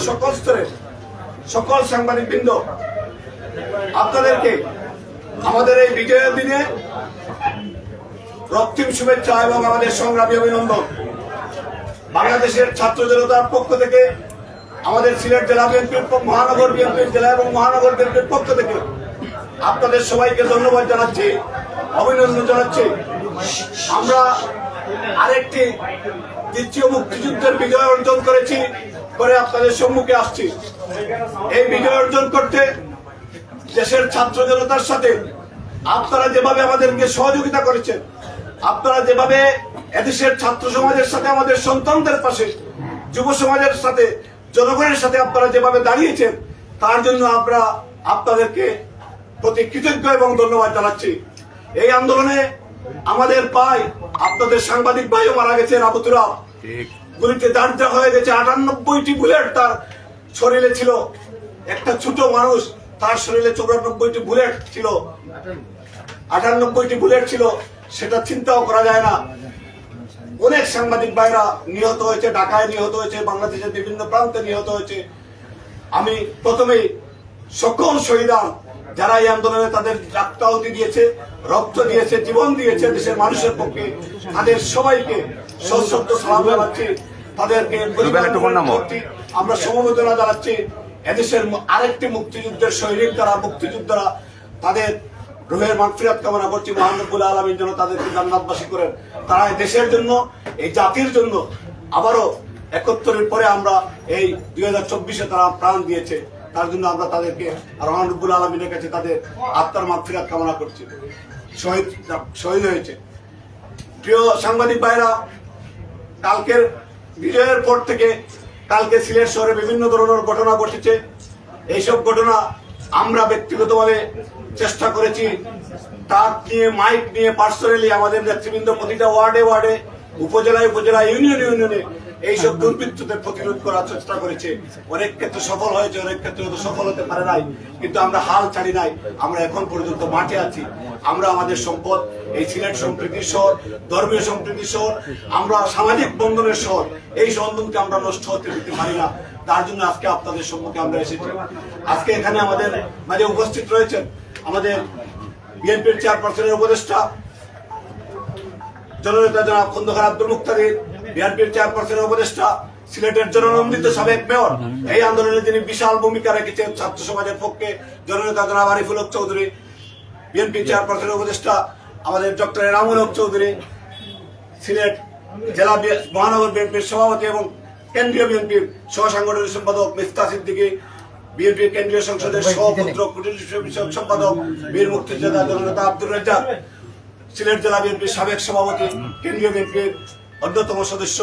সকল স্তরের সকল সাংবাদিকবৃন্দ, আপনাদেরকে আমাদের এই বিজয়ের দিনে রক্তিম শুভেচ্ছা এবং আমাদের সংগ্রামী অভিনন্দন। বাংলাদেশের ছাত্র জনতার পক্ষ থেকে, আমাদের সিলেট জেলা বিএনপির, মহানগর বিএনপির জেলা এবং মহানগর বিএনপির পক্ষ থেকে আপনাদের সবাইকে ধন্যবাদ জানাচ্ছি, অভিনন্দন জানাচ্ছি। আমরা আরেকটি দ্বিতীয় মুক্তিযুদ্ধের বিজয় অর্জন করেছি, করে আপনাদের সম্মুখে আসছি। এই বিজয় অর্জন করতে দেশের ছাত্র জনতার সাথে আপনারা যেভাবে আমাদেরকে সহযোগিতা করেছেন, আপনারা যেভাবে এদেশের ছাত্র সমাজের সাথে, আমাদের সন্তানদের পাশে, যুব সমাজের সাথে, জনগণের সাথে আপনারা যেভাবে দাঁড়িয়েছেন, তার জন্য আমরা আপনাদেরকে প্রতি কৃতজ্ঞ এবং ধন্যবাদ জানাচ্ছি। এই আন্দোলনে আমাদের প্রায় আপনাদের সাংবাদিক ভাইও মারা গেছেন। আবু তুরাব গুলিতে দাঁড়া হয়ে গেছে। 98টি বুলেট তার শরীরে ছিল। একটা ছোট মানুষ, তার শরীরে 94টি বুলেট ছিল, 98টি বুলেট ছিল, সেটা চিন্তাও করা যায় না। অনেক সাংবাদিক ভাইরা নিহত হয়েছে, ঢাকায় নিহত হয়েছে, বাংলাদেশের বিভিন্ন প্রান্তে নিহত হয়েছে। আমি প্রথমেই সকল শহীদান যারা এই আন্দোলনে তাদের রক্তাহুতি দিয়েছে, রক্ত দিয়েছে, জীবন দিয়েছে দেশের মানুষের পক্ষে, তাদের সবাইকে সশ্রদ্ধ সালাম জানাচ্ছি। তাদেরকে আমরা সমবেদনা জানাচ্ছি। এদেশের আরেকটি মুক্তিযুদ্ধের সৈনিক যারা, মুক্তিযোদ্ধারা, তাদের রুহের মাগফিরাত কামনা করছি। মহান রব্বুল আলামিন যেন তাদেরকে জান্নাতবাসী করেন। তারা দেশের জন্য, এই জাতির জন্য আবারও 71-এর পরে আমরা এই 2024-এ তারা প্রাণ দিয়েছে। তার জন্য আমরা তাদেরকে মহান রব্বুল আলামিনের কাছে তাদের আত্মার মাগফিরাত কামনা করছি। শহীদ হয়েছে। প্রিয় সাংবাদিক ভাইরা, কালকের বিজয়ের পর থেকে কালকে সিলেট শহরে বিভিন্ন ধরনের ঘটনা ঘটেছে। এইসব ঘটনা আমরা ব্যক্তিগতভাবে চেষ্টা করেছি, ট্রাক নিয়ে, মাইক নিয়ে, পার্সোনালি আমাদের নেতৃবৃন্দ প্রতিটা ওয়ার্ডে ওয়ার্ডে, উপজেলায় উপজেলায়, ইউনিয়নে ইউনিয়নে এইসব দুর্বৃত্তদের প্রতিরোধ করার চেষ্টা করেছে। অনেক ক্ষেত্রে সফল হয়েছে, অনেক ক্ষেত্রে হয়তো সফল হতে পারে নাই, কিন্তু আমরা হাল ছাড়ি নাই। আমরা এখন পর্যন্ত মাঠে আছি। আমরা আমাদের সম্পদ, এই সিলেট সম্প্রীতির শহর, ধর্মীয় সম্প্রীতির শহর, আমরা সামাজিক বন্ধনের শহর, এই বন্ধনকে আমরা নষ্ট হতে দিতে পারি না। তার জন্য আজকে আপনাদের সম্মুখে আমরা এসেছি। আজকে এখানে আমাদের মাঝে উপস্থিত রয়েছেন আমাদের বিএনপির চেয়ারপারসনের উপদেষ্টা জননেতা জনাব খন্দকার আব্দুল মুক্তাদির, বিএনপির চেয়ারপারসনের উপদেষ্টা, সিলেটের জননন্দিত সাবেক মেয়র, এই আন্দোলনে যিনি বিশাল ভূমিকা রেখেছেন ছাত্র সমাজের পক্ষে, জননেতা জনাব আরিফুল হক চৌধুরী, বিএনপির চেয়ারপারসনের উপদেষ্টা আমাদের ডক্টর এনামুল হক চৌধুরী, সিলেট জেলা মহানগর বিএনপির সভাপতি এবং কেন্দ্রীয় বিএনপির সহ সাংগঠনিক সম্পাদক মিফতা সিদ্দিকী, বিএনপির কেন্দ্রীয় সংসদের সহপুত্র কুটির বিষয়ক সম্পাদক বীর মুক্তিযোদ্ধা জননেতা আব্দুর রাজ্জাক, সিলেট জেলা বিএনপির সাবেক সভাপতি, কেন্দ্রীয় বিএনপির অন্যতম সদস্য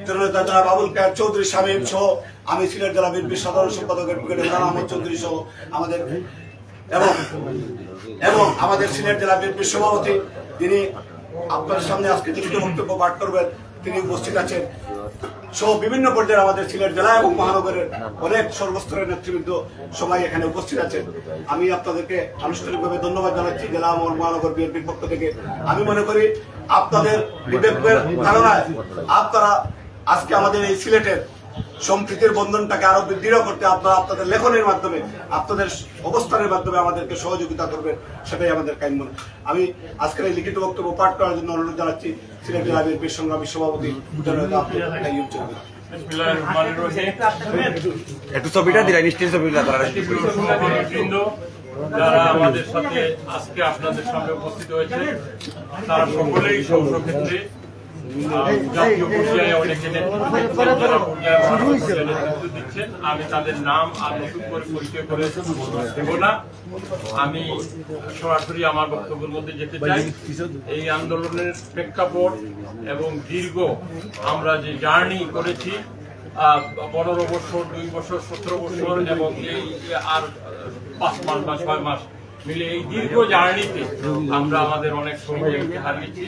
জননেতা জনাব আবুল কায়ের চৌধুরী শামীম সহ আমি সিলেট জেলা বিএনপির সাধারণ সম্পাদক অ্যাডভোকেট ইমরান আহমদ চৌধুরী সহ আমাদের এবং আমাদের সিলেট জেলা বিএনপির সভাপতি, তিনি আপনার সামনে আজকে লিখিত বক্তব্য পাঠ করবেন, তিনি উপস্থিত আছেন সহ বিভিন্ন পর্যায়ে আমাদের সিলেট জেলা এবং মহানগরের অনেক সর্বস্তরের নেতৃবৃন্দ সবাই এখানে উপস্থিত আছেন। আমি আপনাদেরকে আনুষ্ঠানিকভাবে ধন্যবাদ জানাচ্ছি জেলা এবং মহানগর বিএনপির পক্ষ থেকে। আমি মনে করি আপনাদের বিবেকের ধারণায় আপনারা আজকে আমাদের এই সিলেটের সম্প্রীতির বন্ধনটাকে আরো দৃঢ় করতে আপনারা আপনাদের লেখনের মাধ্যমে, আপনাদের অবস্থানের মাধ্যমে আমাদেরকে সহযোগিতা করবেন, সেটাই আমাদের কাম্য। আমি আজকের এই লিখিত বক্তব্য পাঠ করার জন্য অনুরোধ জানাচ্ছি সিলেট জেলা বিএনপির সংগ্রামী সভাপতি একটু ছবিটা দিলাই, নিশ্চিত ছবিটা যারা আমাদের সাথে আজকে আপনাদের সামনে উপস্থিত হয়েছে, তারা সকলেই সৌরক্ষেত্রে জাতীয় পর্যায়ে অনেকে নেতৃত্ব দিচ্ছেন। আমি তাদের নাম আর নতুন করে পরিচয় করে দেব না। আমি সরাসরি আমার বক্তব্যের মধ্যে যেতে চাই। এই আন্দোলনের প্রেক্ষাপট এবং দীর্ঘ আমরা যে জার্নি করেছি, 15 বছর, 2 বছর, 17 বছর এবং এই আর 5 মাস বা 6 মাস মিলে এই দীর্ঘ জার্নিতে আমরা আমাদের অনেক সময়কে হারিয়েছি।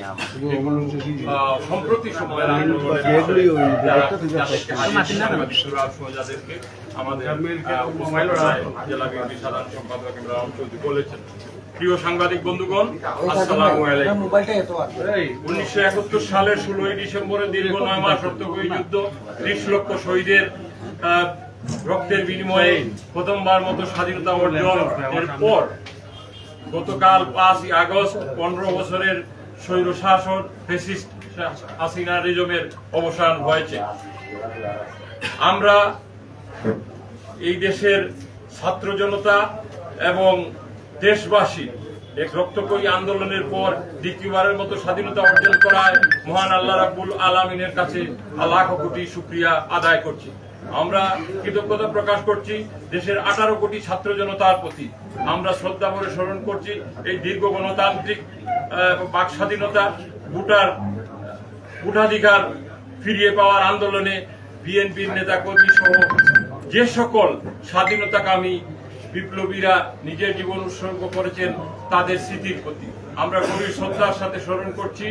সম্প্রতি সময়ের যাদেরকে আমাদের জেলা বিএনপি সাধারণ সম্পাদক ইমরান চৌধুরী বলেছেন। প্রিয় সাংবাদিক বন্ধুগণ, আসসালামু আলাইকুম। 1971 সালের 16 ডিসেম্বরে দীর্ঘ 9 মাস রক্তক্ষয়ী যুদ্ধ, 30 লক্ষ শহীদের রক্তের বিনিময়ে প্রথমবার মতো স্বাধীনতা অর্জনের পর গতকাল 5ই আগস্ট 15 বছরের স্বৈর শাসন ফ্যাসিস্ট হাসিনা রেজমের অবসান হয়েছে। আমরা এই দেশের ছাত্র জনতা এবং দেশবাসী এক রক্তকরী আন্দোলনের পর দ্বিতীয়বারের মতো স্বাধীনতা অর্জন করায় মহান আল্লাহ রাব্বুল আলামিনের কাছে লাখ কোটি শুকরিয়া আদায় করছি। আমরা কৃতজ্ঞতা প্রকাশ করছি দেশের 18 কোটি ছাত্র জনতার প্রতি। আমরা শ্রদ্ধা ভরে স্মরণ করছি এই দীর্ঘ গণতান্ত্রিক বাক স্বাধীনতা ভোটাধিকার ফিরিয়ে পাওয়ার আন্দোলনে বিএনপির নেতাকর্মী সহ যে সকল স্বাধীনতাকামী বিপ্লবীরা নিজের জীবন উৎসর্গ করেছেন তাদের স্মৃতির প্রতি আমরা গভীর শ্রদ্ধার সাথে স্মরণ করছি।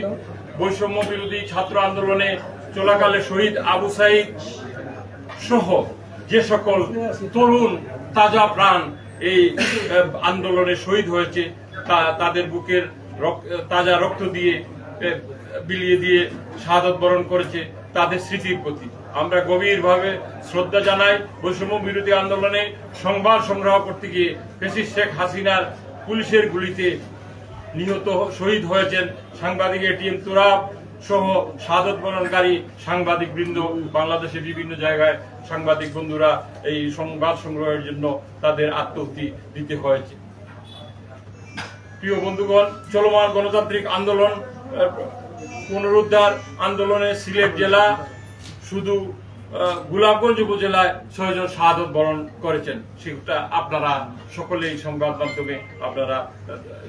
বৈষম্য বিরোধী ছাত্র আন্দোলনে চলাকালে শহীদ আবু সাইদ সহ যে সকল তরুণ তাজা প্রাণ এই আন্দোলনে শহীদ হয়েছে তাদের বুকের তাজা রক্ত দিয়ে বিলিয়ে দিয়ে শাহাদত বরণ করেছে তাদের স্মৃতির প্রতি আমরা গভীরভাবে শ্রদ্ধা জানাই। বৈষম্য বিরোধী আন্দোলনে সংবাদ সংগ্রহ করতে গিয়ে ফ্যাসিস্ট শেখ হাসিনার পুলিশের গুলিতে নিহত শহীদ হয়েছেন সাংবাদিক এটিএম তুরাব সহ শাহাদত বরণকারী সাংবাদিক বৃন্দ। বাংলাদেশের বিভিন্ন জায়গায় সাংবাদিক বন্ধুরা এই সংবাদ সংগ্রহের জন্য তাদের আত্মাহুতি দিতে হয়েছে। প্রিয় বন্ধুগণ, চলমান গণতান্ত্রিক আন্দোলন পুনরুদ্ধার আন্দোলনে সিলেট জেলা শুধু গোলাপগঞ্জ উপজেলায় 6 জন শাহাদত বরণ করেছেন, সেটা আপনারা সকলেই সংবাদ মাধ্যমে আপনারা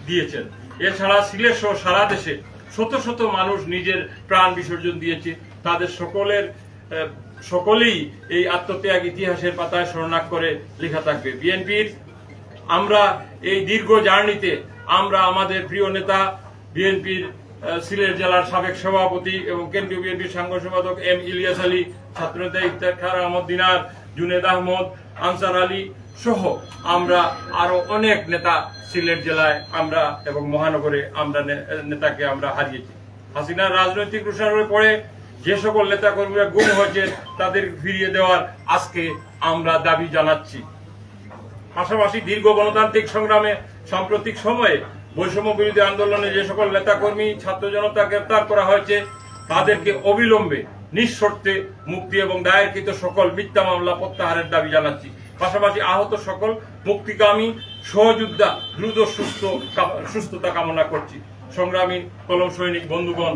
দিয়েছেন। এছাড়া সিলেট সহ সারা দেশে শত শত মানুষ নিজের প্রাণ বিসর্জন দিয়েছে, তাদের সকলেই এই আত্মত্যাগ ইতিহাসের পাতায় স্মরণাক্ষরে লেখা থাকবে। বিএনপির আমরা এই দীর্ঘ জার্নিতে আমরা আমাদের প্রিয় নেতা বিএনপির সিলেট জেলার সাবেক সভাপতি এবং কেন্দ্রীয় বিএনপির সাংগঠনিক সম্পাদক এম ইলিয়াস আলী, ছাত্রনেতা ইফতেখার আহমদ দিনার, জুনেদ আহমদ, আনসার আলী সহ আমরা আরো অনেক নেতা সিলেট জেলায় আমরা এবং মহানগরে আমরা নেতাকে আমরা হারিয়েছি। হাসিনার রাজনৈতিক রূষায়নের পরে যে সকল নেতা কর্মীরা গুম হয়েছে তাদের ফিরিয়ে দেওয়ার আজকে আমরা দাবি জানাচ্ছি। পাশাপাশি দীর্ঘ গণতান্ত্রিক সংগ্রামে সাম্প্রতিক সময়ে বৈষম্য বিরোধী আন্দোলনে যে সকল নেতাকর্মী ছাত্র জনতা গ্রেপ্তার করা হয়েছে তাদেরকে অবিলম্বে নিঃশর্তে মুক্তি এবং দায়েরকৃত সকল মিথ্যা মামলা প্রত্যাহারের দাবি জানাচ্ছি। পাশাপাশি আহত সকল মুক্তিকামী সহযোদ্ধা দ্রুত সুস্থতা কামনা করছি। সংগ্রামী কলম সৈনিক বন্ধুগণ,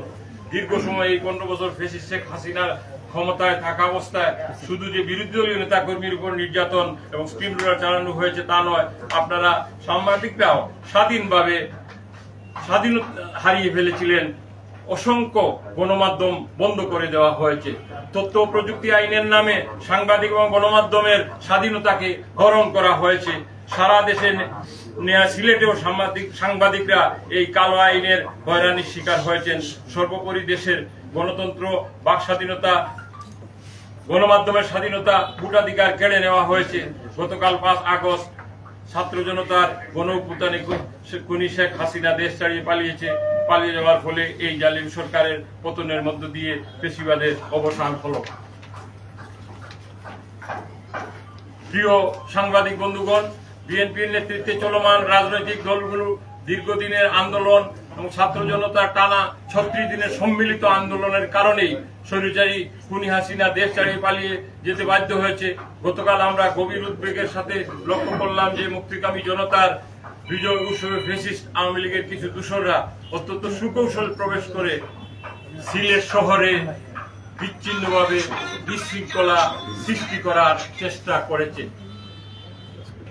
দীর্ঘ সময় এই 15 বছর ফ্যাসিস্ট শেখ হাসিনার ক্ষমতায় থাকা অবস্থায় শুধু যে বিরোধী দলীয় নেতা কর্মীর উপর নির্যাতন এবং স্টিম রোলার চালানো হয়েছে তা নয়, আপনারা সাংবাদিকরাও স্বাধীনতা হারিয়ে ফেলেছিলেন। অসংখ্য গণমাধ্যম বন্ধ করে দেওয়া হয়েছে। তথ্য প্রযুক্তি আইনের নামে সাংবাদিক এবং গণমাধ্যমের স্বাধীনতাকে হরণ করা হয়েছে। সারা দেশে সিলেটেও সাংবাদিকরা এই কালো আইনের হয়রানির শিকার হয়েছেন। সর্বোপরি দেশের গণতন্ত্র, বাক স্বাধীনতা, গণমাধ্যমের স্বাধীনতা, ভোটাধিকার কেড়ে নেওয়া হয়েছে। গতকাল 5 আগস্ট ছাত্র জনতার গণঅভ্যুত্থানে খুনি শেখ হাসিনা দেশ ছাড়িয়ে পালিয়ে যাওয়ার ফলে এই জালিম সরকারের পতনের মধ্য দিয়ে ফ্যাসিবাদের অবসান হলো। প্রিয় সাংবাদিক বন্ধুগণ, বিএনপির নেতৃত্বে চলমান রাজনৈতিক দলগুলো দীর্ঘদিনের আন্দোলন এবং ছাত্র জনতার টানা 36 দিনের সম্মিলিত আন্দোলনের কারণেই স্বৈরাচারী খুনি হাসিনা দেশ ছাড়িয়ে পালিয়ে যেতে বাধ্য হয়েছে। গতকাল আমরা গভীর উদ্বেগের সাথে লক্ষ্য করলাম যে মুক্তিকামী জনতার বিজয় উৎসবে ফ্যাসিস্ট আওয়ামী লীগের কিছু দূষররা অত্যন্ত সুকৌশল প্রবেশ করে সিলেট শহরে বিচ্ছিন্নভাবে বিশৃঙ্খলা সৃষ্টি করার চেষ্টা করেছে।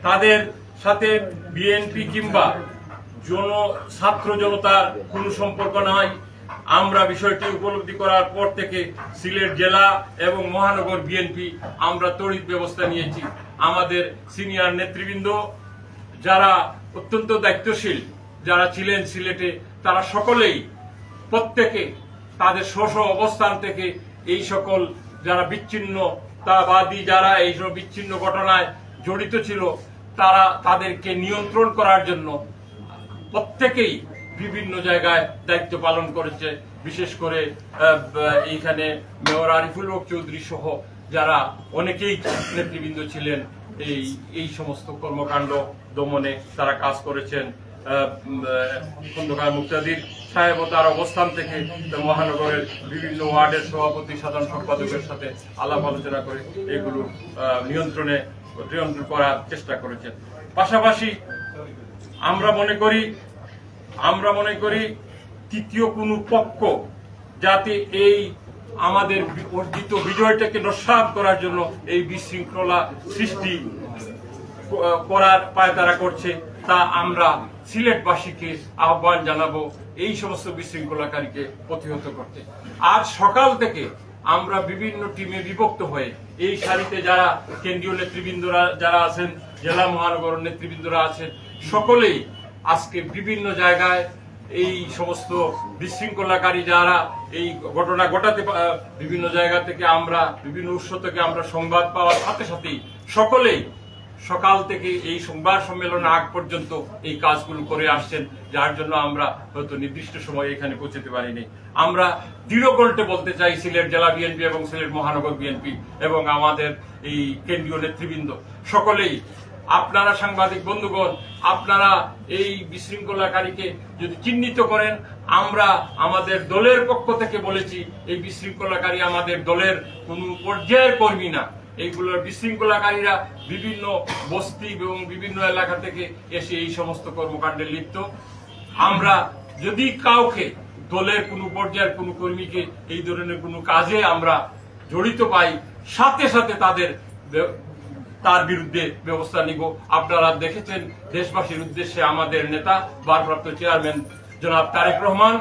তাদের সাথে বিএনপি কিংবা ছাত্র জনতার কোনো সম্পর্ক নাই। আমরা বিষয়টি উপলব্ধি করার পর থেকে সিলেট জেলা এবং মহানগর বিএনপি আমরা তড়িৎ ব্যবস্থা নিয়েছি। আমাদের সিনিয়র নেতৃবৃন্দ যারা অত্যন্ত দায়িত্বশীল যারা ছিলেন সিলেটে, তারা সকলেই প্রত্যেকে তাদের স্ব অবস্থান থেকে এই সকল যারা বিচ্ছিন্নতাবাদী যারা এই সব বিচ্ছিন্ন ঘটনায় জড়িত ছিল তাদেরকে নিয়ন্ত্রণ করার জন্য প্রত্যেকেই বিভিন্ন জায়গায় দায়িত্ব পালন করেছে। বিশেষ করে এইখানে মেয়র আরিফুল হক চৌধুরী সহ যারা অনেকেই নেতৃবৃন্দ ছিলেন এই সমস্ত কর্মকাণ্ড দমনে তারা কাজ করেছেন। খন্দকার মুক্তাদির সাহেব তার অবস্থান থেকে মহানগরের বিভিন্ন ওয়ার্ডের সভাপতি সাধারণ সম্পাদকের সাথে আলাপ আলোচনা করে এগুলো নিয়ন্ত্রণ করার চেষ্টা করেছেন। পাশাপাশি আমরা মনে করি তৃতীয় কোনো পক্ষ যাতে এই আমাদের অর্জিত বিজয়টাকে নস্যাৎ করার জন্য এই বিশৃঙ্খলা সৃষ্টি করার পায়তারা করছে, তা আমরা সিলেটবাসীকে আহ্বান জানাবো এই সমস্ত বিশৃঙ্খলাকারীকে প্রতিহত করতে। আজ সকাল থেকে আমরা বিভিন্ন টিমে বিভক্ত হয়ে এই সারিতে যারা কেন্দ্রীয় নেতৃবৃন্দরা যারা আছেন, জেলা মহানগর নেতৃবৃন্দরা আছেন, সকলেই আজকে বিভিন্ন জায়গায় এই সমস্ত বিশৃঙ্খলাকারী যারা এই ঘটনা ঘটাতে বিভিন্ন জায়গা থেকে আমরা বিভিন্ন উৎস থেকে আমরা সংবাদ পাওয়ার সাথে সাথেই সকলেই সকাল থেকে এই সংবাদ সম্মেলনের আগ পর্যন্ত এই কাজগুলো করে আসছেন, যার জন্য আমরা হয়তো নির্দিষ্ট সময়ে এখানে পৌঁছতে পারিনি। আমরা দৃঢ় কণ্ঠে বলতে চাই সিলেট জেলা বিএনপি এবং সিলেট মহানগর বিএনপি এবং আমাদের এই কেন্দ্রীয় নেতৃবৃন্দ সকলেই, আপনারা সাংবাদিক বন্ধুগণ, আপনারা এই বিশৃঙ্খলাকারীকে যদি চিহ্নিত করেন, আমরা আমাদের দলের পক্ষ থেকে বলেছি এই বিশৃঙ্খলাকারী আমাদের দলের কোন পর্যায়ের কর্মী না। এইগুলোর বিশৃঙ্খলাকারীরা বিভিন্ন বস্তি এবং বিভিন্ন এলাকা থেকে এসে এই সমস্ত কর্মকাণ্ডে লিপ্ত। আমরা যদি কাউকে দলের কোনো পর্যায়ের কোনো কর্মীকে এই ধরনের কোনো কাজে আমরা জড়িত পাই, সাথে সাথে তার বিরুদ্ধে ব্যবস্থা নিব। আপনারা দেখেছেন দেশবাসীর উদ্দেশ্যে আমাদের নেতা ভারপ্রাপ্ত চেয়ারম্যান জনাব তারেক রহমান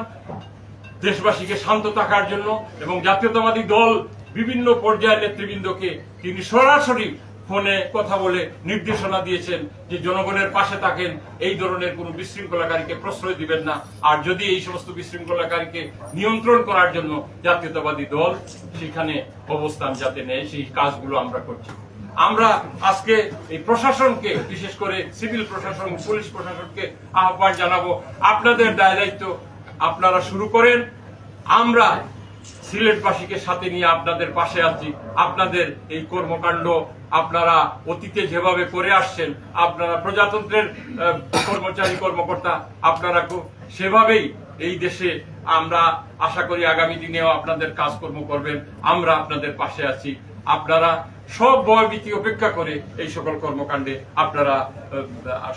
দেশবাসীকে শান্ত থাকার জন্য এবং জাতীয়তাবাদী দল বিভিন্ন পর্যায়ের নেতৃবৃন্দকে তিনি সরাসরি ফোনে কথা বলে নির্দেশনা দিয়েছেন যে জনগণের পাশে থাকেন, এই ধরনের কোন বিশৃঙ্খলাকারীকে প্রশ্রয় দিবেন না, আর যদি এই সমস্ত বিশৃঙ্খলাকারীকে নিয়ন্ত্রণ করার জন্য জাতীয়তাবাদী দল সেখানে অবস্থান যাতে নেয় সেই কাজগুলো আমরা করছি। আমরা আজকে এই প্রশাসনকে, বিশেষ করে সিভিল প্রশাসন, পুলিশ প্রশাসনকে আহ্বান জানাবো, আপনাদের দায় দায়িত্ব আপনারা শুরু করেন। আমরা সিলেটবাসীকে সাথে নিয়ে আপনাদের পাশে আছি। আপনাদের এই কর্মকাণ্ড আপনারা অতীতে যেভাবে করে আসছেন, আপনারা প্রজাতন্ত্রের কর্মচারী কর্মকর্তা, আপনারা সেভাবেই এই দেশে আমরা আশা করি আগামী দিনেও আপনাদের কাজকর্ম করবেন। আমরা আপনাদের পাশে আছি। আপনারা সব ভয়ভীতি উপেক্ষা করে এই সকল কর্মকাণ্ডে আপনারা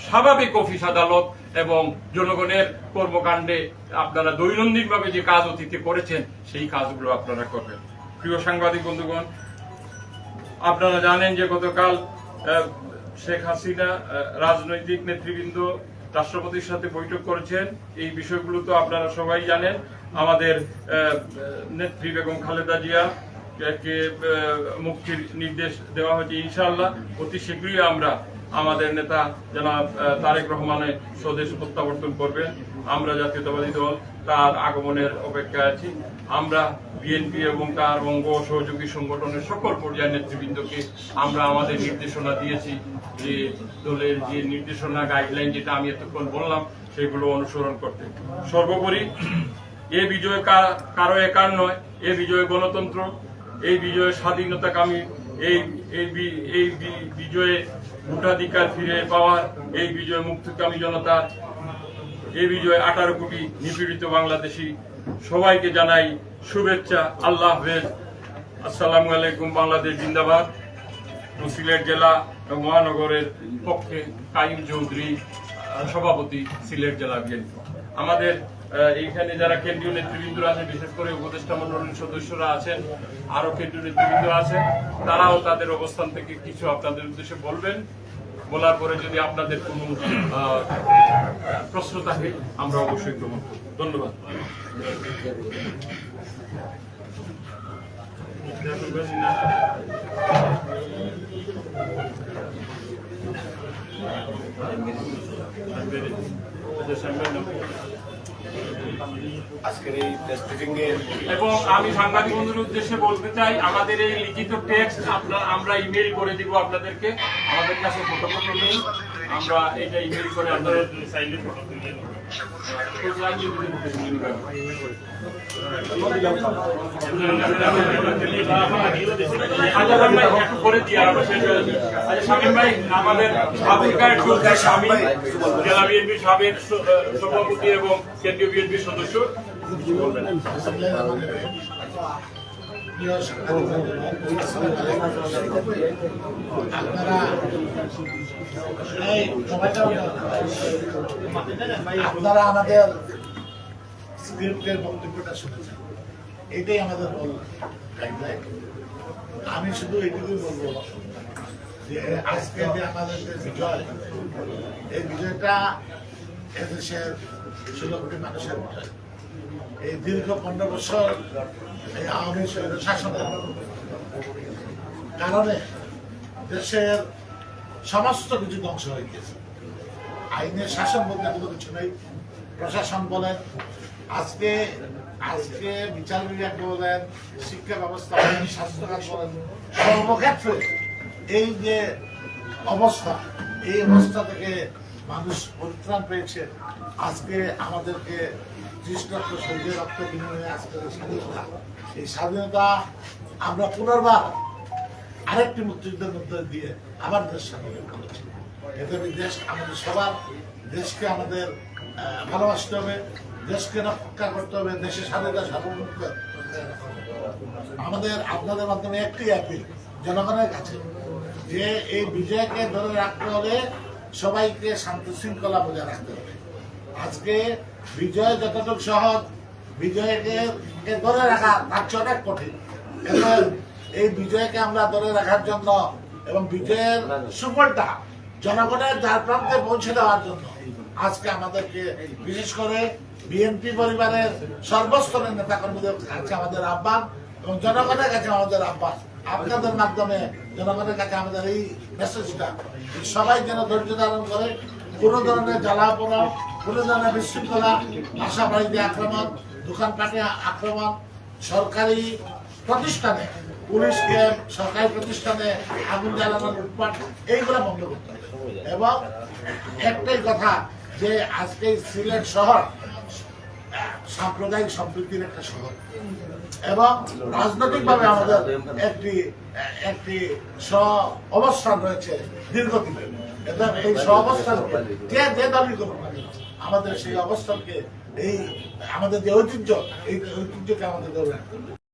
স্বাভাবিক অফিস আদালত এবং জনগণের কর্মকাণ্ডে আপনারা দৈনন্দিনভাবে যে কাজ অতীতে করেছেন সেই কাজগুলো আপনারা করবেন। প্রিয় সাংবাদিক বন্ধুগণ, আপনারা জানেন যে গতকাল শেখ হাসিনা রাজনৈতিক নেতৃবৃন্দ রাষ্ট্রপতির সাথে বৈঠক করেছেন। এই বিষয়গুলো তো আপনারা সবাই জানেন। আমাদের নেত্রী বেগম খালেদা জিয়া কে মুক্তির নির্দেশ দেওয়া হয়েছে। ইনশাআল্লাহ অতি শীঘ্রই আমরা আমাদের নেতা জনাব তারেক রহমানের স্বদেশ প্রত্যাবর্তন করবেন। আমরা জাতীয়তাবাদী দল তার আগমনের অপেক্ষায় আছি। আমরা বিএনপি এবং তার অঙ্গ সহযোগী সংগঠনের সকল পর্যায়ের নেতৃবৃন্দকে আমরা আমাদের নির্দেশনা দিয়েছি যে দলের যে নির্দেশনা গাইডলাইন যেটা আমি এতক্ষণ বললাম সেগুলো অনুসরণ করতে। সর্বোপরি এ বিজয় কারো একার নয়, এ বিজয় গণতন্ত্র, এই বিজয়ে স্বাধীনতাকামী, এই বিজয়ে ভোটাধিকার ফিরে পাওয়ার, এই বিজয় মুক্তিকামী জনতার, এই বিজয় 18 কোটি নিপীড়িত বাংলাদেশী সবাইকে জানাই শুভেচ্ছা। আল্লাহ হাফেজ। আসসালামু আলাইকুম। বাংলাদেশ জিন্দাবাদ। সিলেট জেলা মহানগরের পক্ষে কাইম চৌধুরী, সভাপতি, সিলেট জেলা বিএনপি। আমাদের এইখানে যারা কেন্দ্রীয় নেতৃবৃন্দ আছে, বিশেষ করে উপদেষ্টা মন্ডলীর সদস্যরা আছেন, আরো কেন্দ্রীয় নেতৃবৃন্দ আছেন, তারাও তাদের অবস্থান থেকে কিছু আপনাদের উদ্দেশ্যে বলবেন। বলার পরে যদি আপনাদের কোনো প্রশ্ন থাকে আমরা অবশ্যই গ্রহণ করব। ধন্যবাদ। আজকের এই প্রেস ব্রিফিং এ এবং আমি সাংবাদিক বন্ধুদের উদ্দেশ্যে বলতে চাই, আমাদের এই লিখিত টেক্সট আমরা ইমেল করে দিব আপনাদেরকে। আমাদের কাছে ফটোকপি নেই, আমরা এটা ইমেল করে আপনাদের সাইডে ফটো তুলে শামীম ভাই আমাদের জেলা বিএনপির সাবেক সভাপতি এবং কেন্দ্রীয় বিএনপির সদস্য বলবেন। আপনারা আমাদের স্ক্রিপ্টের বক্তব্যটা শুনেছেন, এটাই আমাদের মূল গাইডলাইন। আমি শুধু এইটুকুই বলবো যে আজকে যে আমাদের যে বিজয়, এই বিজয়টা এদেশের 16 কোটি মানুষের বিজয়। এই দীর্ঘ 15 বছর এই আওয়ামী শাসনের কারণে দেশের সমস্ত কিছু ধ্বংস হয়ে গিয়েছে। আইনের শাসন বলতে কোনো কিছু নেই। প্রশাসন বলেন, আজকে বিচার বিভাগ বলেন, শিক্ষা ব্যবস্থা বলেন, স্বাস্থ্যখাত বলেন, সর্বক্ষেত্রে এই যে অবস্থা, এই অবস্থা থেকে মানুষ পরিত্রাণ পেয়েছে। আজকে আমাদেরকে 30 লক্ষ শহীদের রক্ত বিনিময়ে আজকে স্বাধীনতা, এই স্বাধীনতা আমরা পুনর্বার আরেকটি মুক্তিযুদ্ধের মধ্যে দিয়ে আবার দেশ স্বাধীন করেছি। এতে দেশ আমাদের সবার, দেশকে আমাদের ভালোবাসতে হবে, দেশকে রক্ষা করতে হবে, দেশের স্বাধীনতা সার্বভৌমত্ব। আমাদের আপনাদের মাধ্যমে একটি অ্যাপিল জনগণের কাছে যে এই বিজয়কে ধরে রাখতে হলে সবাইকে শান্তি শৃঙ্খলা বজায় রাখতে হবে। আজকে বিজয় যতটুকু সহজ, বিজয়কে ধরে রাখা তার চেয়ে অনেক কঠিন। এবং এই বিজয়কে আমরা ধরে রাখার জন্য এবং বিজয়ের সুফলটা জনগণের দ্বার প্রান্তে পৌঁছে দেওয়ার জন্য আজকে আমাদেরকে বিশেষ করে বিএনপি পরিবারের সর্বস্তরের নেতাকর্মীদের কাছে আমাদের আহ্বান এবং জনগণের কাছে আমাদের আহ্বান, আপনাদের মাধ্যমে জনগণের কাছে আমাদের এই মেসেজটা, সবাই যেন ধৈর্য ধারণ করে, কোনো ধরনের জ্বালাপোড়া, কোনো ধরনের বিশৃঙ্খলা, বাসা বাড়িতে আক্রমণ, দোকানপাটে আক্রমণ, সরকারি প্রতিষ্ঠানে পুলিশ ক্যাম্প, সরকারি প্রতিষ্ঠানে আগুন জ্বালানোর লুটপাট, এইগুলো বন্ধ করতে হবে। এবং একটাই কথা যে আজকে সিলেট শহর সাম্প্রদায়িক সম্প্রীতির একটা শহর এবং রাজনৈতিকভাবে আমাদের একটি অবস্থান রয়েছে দীর্ঘদিনের। এবং এই অবস্থানকে যে দাবি করুন না কেন, আমাদের সেই অবস্থানকে, এই আমাদের যে ঐতিহ্য, এই ঐতিহ্যকে আমাদের ধরে রাখতে হবে।